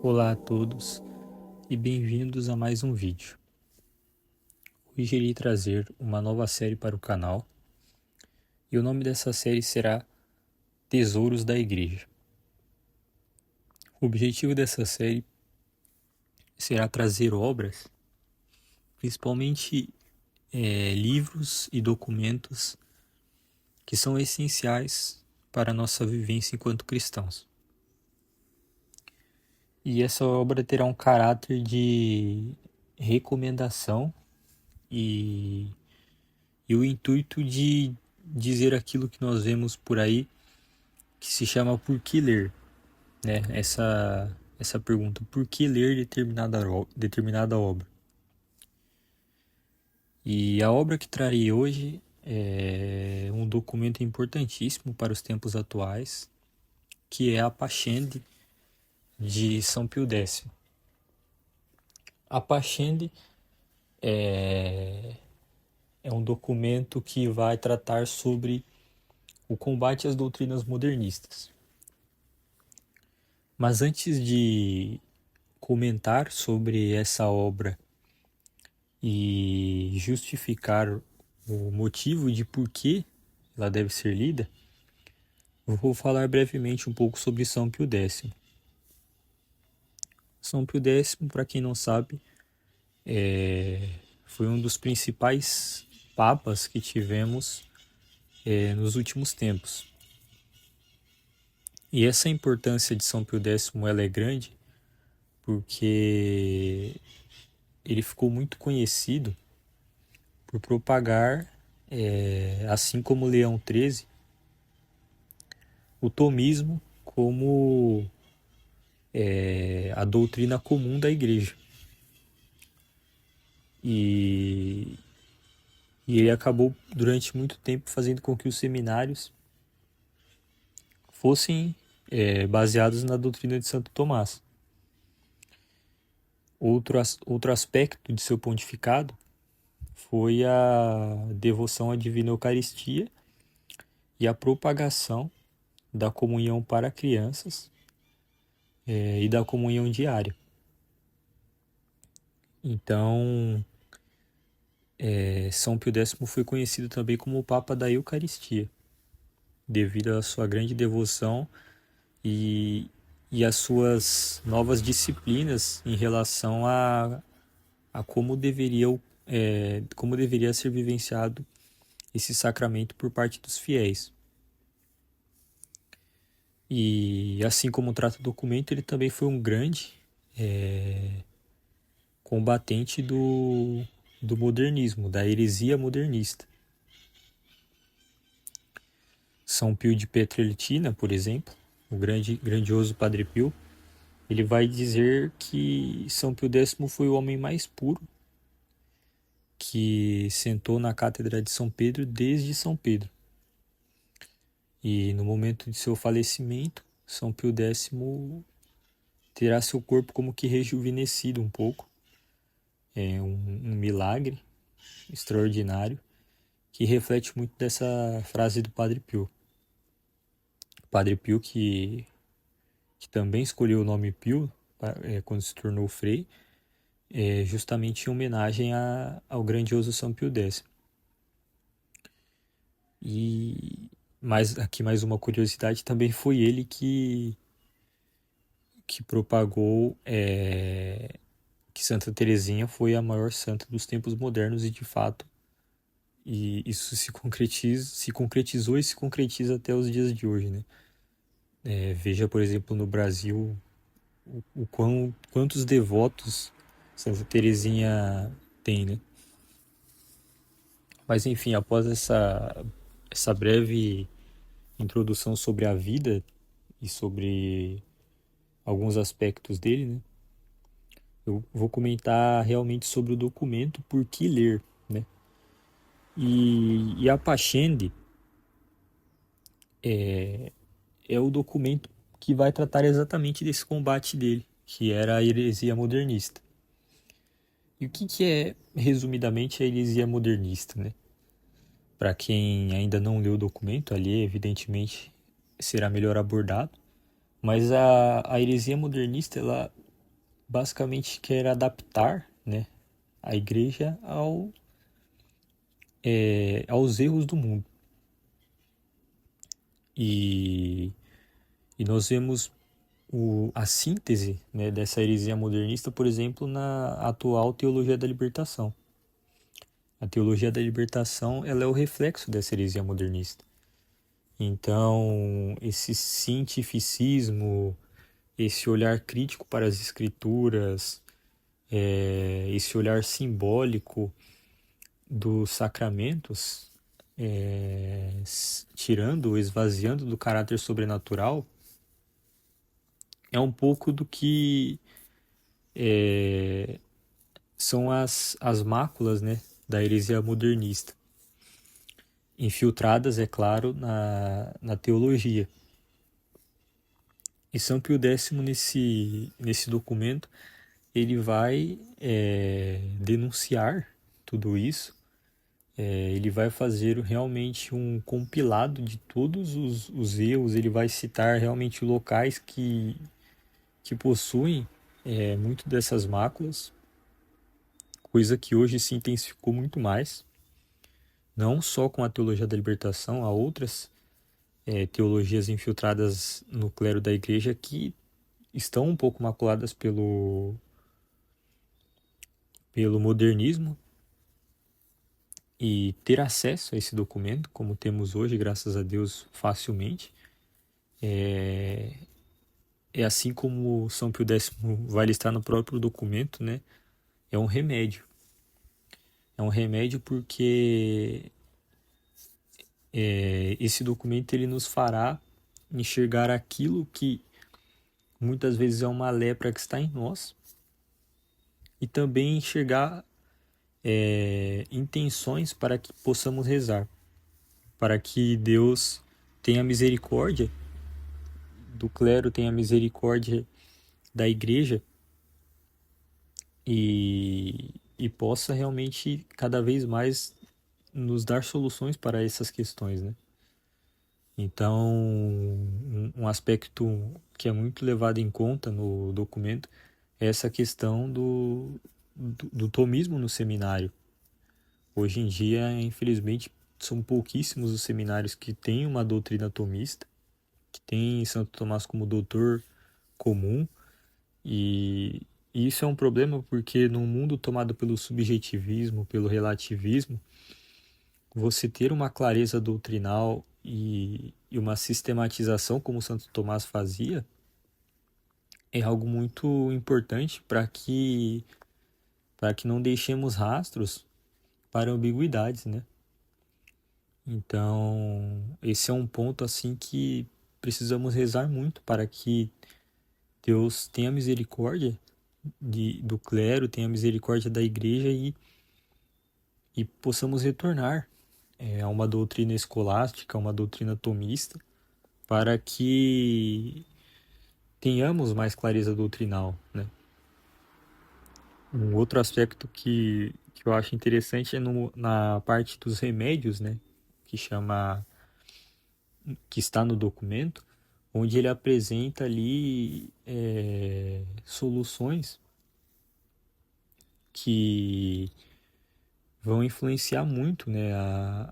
Olá a todos e bem-vindos a mais um vídeo. Hoje irei trazer uma nova série para o canal e o nome dessa série será Tesouros da Igreja. O objetivo dessa série será trazer obras, principalmente livros e documentos que são essenciais para a nossa vivência enquanto cristãos. E essa obra terá um caráter de recomendação e o intuito de dizer aquilo que nós vemos por aí, que se chama por que ler, né? Essa pergunta, por que ler determinada obra? E a obra que trarei hoje é um documento importantíssimo para os tempos atuais, que é a Pascendi de São Pio X. A Pascendi é um documento que vai tratar sobre o combate às doutrinas modernistas. Mas antes de comentar sobre essa obra e justificar o motivo de por que ela deve ser lida, eu vou falar brevemente um pouco sobre São Pio X. São Pio X, para quem não sabe, foi um dos principais papas que tivemos nos últimos tempos. E essa importância de São Pio X ela é grande porque ele ficou muito conhecido por propagar, assim como Leão XIII, o tomismo como a doutrina comum da igreja. E ele acabou durante muito tempo fazendo com que os seminários fossem baseados na doutrina de Santo Tomás. Outro aspecto de seu pontificado foi a devoção à Divina Eucaristia e a propagação da comunhão para crianças e da comunhão diária. Então, São Pio X foi conhecido também como o Papa da Eucaristia, devido à sua grande devoção e às suas novas disciplinas em relação a como deveria ser vivenciado esse sacramento por parte dos fiéis. E assim como trata o documento, ele também foi um grande combatente do modernismo, da heresia modernista. São Pio de Pietrelcina, por exemplo, o grandioso Padre Pio, ele vai dizer que São Pio X foi o homem mais puro que sentou na cátedra de São Pedro desde São Pedro. E no momento de seu falecimento, São Pio X terá seu corpo como que rejuvenescido um pouco. É um milagre extraordinário que reflete muito dessa frase do Padre Pio. Padre Pio que também escolheu o nome Pio quando se tornou frei, justamente em homenagem ao grandioso São Pio X. E mais uma curiosidade, também foi ele que propagou que Santa Teresinha foi a maior santa dos tempos modernos, e de fato isso se concretizou e se concretiza até os dias de hoje, né? Veja, por exemplo, no Brasil quantos devotos Santa Teresinha tem, né? Mas enfim, após essa breve introdução sobre a vida e sobre alguns aspectos dele, né? Eu vou comentar realmente sobre o documento Por que Ler, né? E a Pascendi é o documento que vai tratar exatamente desse combate dele, que era a heresia modernista. E o que é, resumidamente, a heresia modernista, né? Para quem ainda não leu o documento, ali evidentemente será melhor abordado, mas a heresia modernista, ela basicamente quer adaptar, né, a igreja aos erros do mundo. E, e nós vemos a síntese, né, dessa heresia modernista, por exemplo, na atual teologia da libertação. A teologia da libertação, ela é o reflexo dessa heresia modernista. Então, esse cientificismo, esse olhar crítico para as escrituras, esse olhar simbólico dos sacramentos, tirando, esvaziando do caráter sobrenatural, é um pouco do que são as máculas, né, da heresia modernista, infiltradas, é claro, na teologia. E São Pio X, nesse documento, ele vai denunciar tudo isso. Ele vai fazer realmente um compilado de todos os erros, ele vai citar realmente locais que possuem muito dessas máculas, coisa que hoje se intensificou muito mais, não só com a teologia da libertação, há outras teologias infiltradas no clero da igreja que estão um pouco maculadas pelo modernismo, e ter acesso a esse documento, como temos hoje, graças a Deus, facilmente, é assim como São Pio X vai listar no próprio documento, né? É um remédio. É um remédio porque esse documento ele nos fará enxergar aquilo que muitas vezes é uma lepra que está em nós e também enxergar intenções para que possamos rezar, para que Deus tenha misericórdia do clero, tenha misericórdia da igreja e possa realmente cada vez mais nos dar soluções para essas questões, né? Então, um aspecto que é muito levado em conta no documento é essa questão do tomismo no seminário. Hoje em dia, infelizmente, são pouquíssimos os seminários que têm uma doutrina tomista, que tem Santo Tomás como doutor comum, e isso é um problema porque num mundo tomado pelo subjetivismo, pelo relativismo, você ter uma clareza doutrinal e uma sistematização como Santo Tomás fazia é algo muito importante para que não deixemos rastros para ambiguidades, né? Então, esse é um ponto assim que precisamos rezar muito para que Deus tenha misericórdia do clero, tenha misericórdia da igreja e possamos retornar a uma doutrina escolástica, a uma doutrina tomista, para que tenhamos mais clareza doutrinal, né? Um outro aspecto que eu acho interessante é na parte dos remédios, né? Que chama, que está no documento, onde ele apresenta ali soluções que vão influenciar muito, né,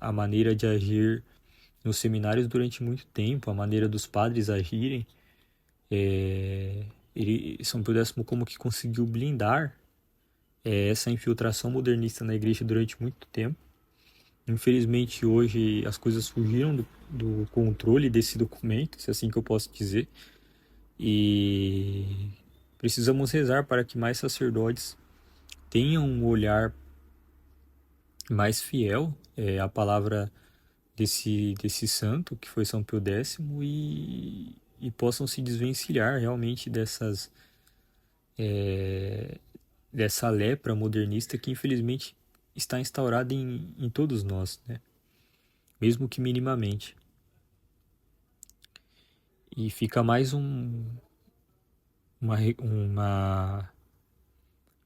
a maneira de agir nos seminários durante muito tempo, a maneira dos padres agirem. São Pio X como que conseguiu blindar essa infiltração modernista na igreja durante muito tempo. Infelizmente, hoje as coisas fugiram do controle desse documento, se é assim que eu posso dizer, e precisamos rezar para que mais sacerdotes tenham um olhar mais fiel à palavra desse santo, que foi São Pio X, e possam se desvencilhar realmente dessa lepra modernista que infelizmente está instaurada em todos nós, né? Mesmo que minimamente. E fica mais uma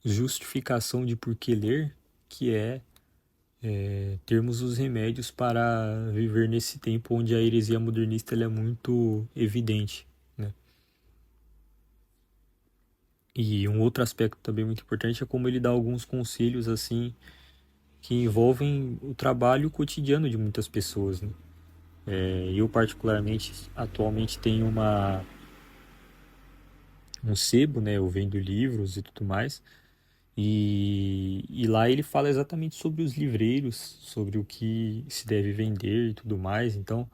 justificação de por que ler, que termos os remédios para viver nesse tempo onde a heresia modernista ela é muito evidente, né? E um outro aspecto também muito importante é como ele dá alguns conselhos assim que envolvem o trabalho cotidiano de muitas pessoas, né? Eu particularmente atualmente tenho um sebo, né? Eu vendo livros e tudo mais. E lá ele fala exatamente sobre os livreiros, sobre o que se deve vender e tudo mais. Então,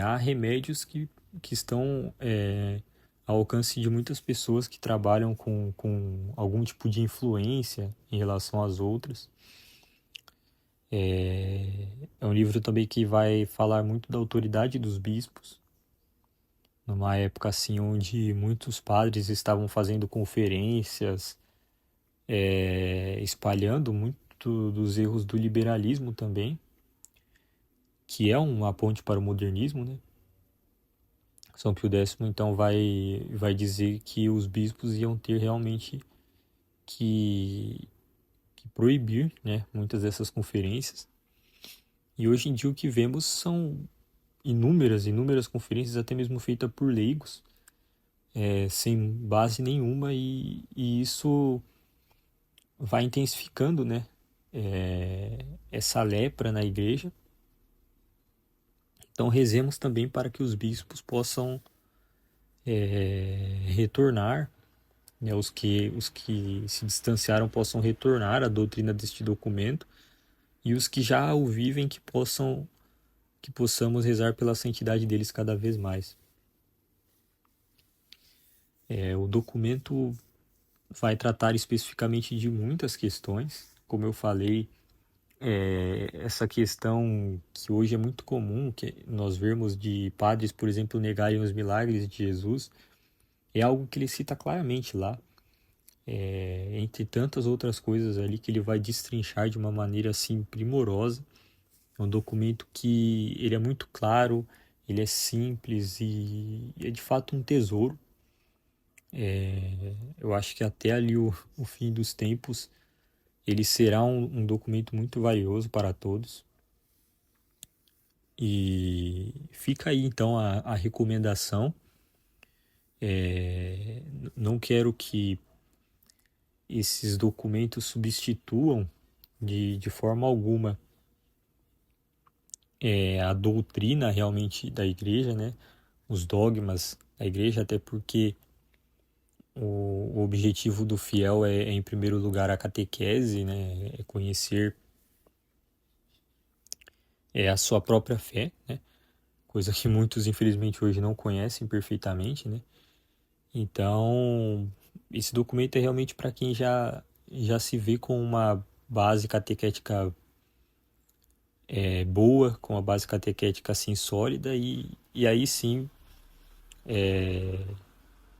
há remédios que estão ao alcance de muitas pessoas que trabalham com algum tipo de influência em relação às outras. É um livro também que vai falar muito da autoridade dos bispos, numa época assim onde muitos padres estavam fazendo conferências, espalhando muito dos erros do liberalismo também, que é uma ponte para o modernismo, né? São Pio X então vai dizer que os bispos iam ter realmente que, que proibir, né, muitas dessas conferências. E hoje em dia o que vemos são inúmeras conferências, até mesmo feitas por leigos, sem base nenhuma, e isso vai intensificando, né, essa lepra na igreja. Então rezemos também para que os bispos possam retornar, né, os que se distanciaram possam retornar à doutrina deste documento, e os que já o vivem que possamos rezar pela santidade deles cada vez mais. O documento vai tratar especificamente de muitas questões, como eu falei, essa questão que hoje é muito comum, que nós vemos de padres, por exemplo, negarem os milagres de Jesus, é algo que ele cita claramente lá, entre tantas outras coisas ali que ele vai destrinchar de uma maneira assim primorosa. É um documento que ele é muito claro, ele é simples e é de fato um tesouro. Eu acho que até ali o fim dos tempos ele será um documento muito valioso para todos. E fica aí então a recomendação. Não quero que esses documentos substituam de forma alguma a doutrina realmente da igreja, né? Os dogmas da igreja, até porque o objetivo do fiel em primeiro lugar, a catequese, né? É conhecer a sua própria fé, né? Coisa que muitos, infelizmente, hoje não conhecem perfeitamente, né? Então, esse documento é realmente para quem já se vê com uma base catequética boa, com uma base catequética assim sólida, e aí sim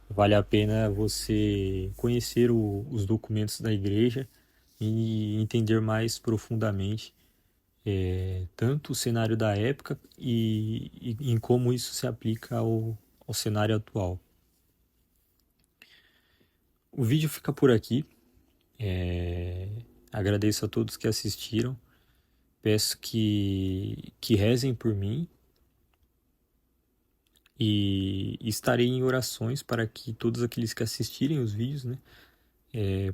vale a pena você conhecer os documentos da igreja e entender mais profundamente tanto o cenário da época e em como isso se aplica ao cenário atual. O vídeo fica por aqui. Agradeço a todos que assistiram. Peço que rezem por mim e estarei em orações para que todos aqueles que assistirem os vídeos, né,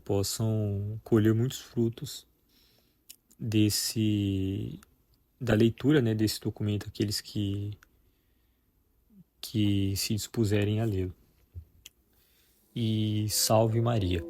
possam colher muitos frutos desse da leitura, né, desse documento, aqueles que se dispuserem a lê-lo. E salve Maria.